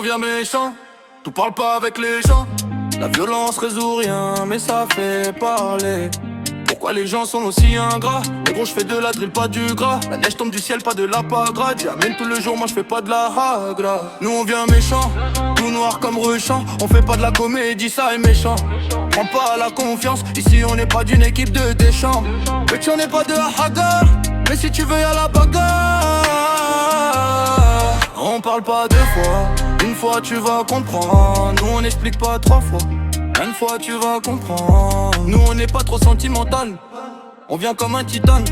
vient méchant, tout parle pas avec les gens. La violence résout rien, mais ça fait parler. Pourquoi les gens sont aussi ingrats? Mais gros, j'fais de la drill, pas du gras. La neige tombe du ciel, pas de la pagrade. J'amène tout le jour, moi j'fais pas de la hagra. Nous on vient méchant, tout noir comme Ruchan. On fait pas de la comédie, ça est méchant. Prends pas la confiance, ici on n'est pas d'une équipe de Deschamps. Petit on n'est pas de hagar, mais si tu veux y'a la bagarre. On parle pas deux fois, une fois tu vas comprendre. Nous on explique pas trois fois, une fois tu vas comprendre. Nous on n'est pas trop sentimental, on vient comme un titane.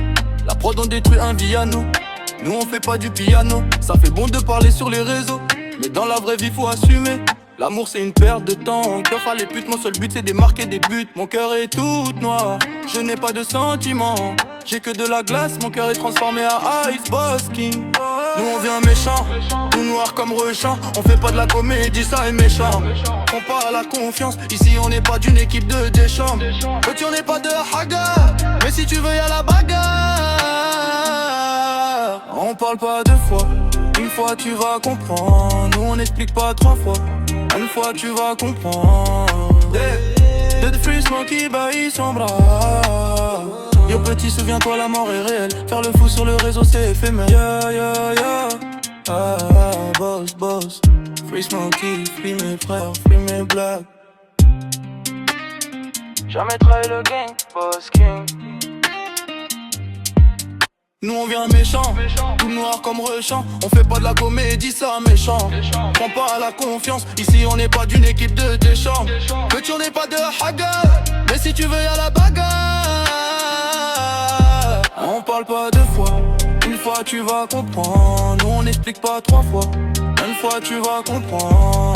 La prod on détruit un Viano. Nous on fait pas du piano. Ça fait bon de parler sur les réseaux, mais dans la vraie vie faut assumer. L'amour c'est une perte de temps, cœur à les putes. Mon seul but c'est de marquer des buts. Mon cœur est tout noir, je n'ai pas de sentiments. J'ai que de la glace, mon cœur est transformé à Ice Boss King. Nous on vient méchant, tout noir comme Ruchan. On fait pas de la comédie, ça est méchant. Prends pas la confiance, ici on n'est pas d'une équipe de Deschamps. Petit on n'est pas de hagar, mais si tu veux y'a la bagarre. On parle pas deux fois, une fois tu vas comprendre. Nous on explique pas trois fois, une fois tu vas comprendre. De Free Smoky baillit son bras. Yo petit, souviens-toi, la mort est réelle. Faire le fou sur le réseau c'est éphémère. Yeah, yeah, yeah. Ah, boss, boss. Free Smoky, free mes frères, free mes blagues. Jamais trahi le gang, boss king. Nous on vient méchant, tout noir comme Ruchan. On fait pas de la comédie, ça méchant. Prends pas la confiance, ici on n'est pas d'une équipe de Deschamps. Petit on n'est pas de hagar, mais si tu veux y'a la bagarre. On parle pas deux fois, une fois tu vas comprendre. Nous on explique pas trois fois, une fois tu vas comprendre.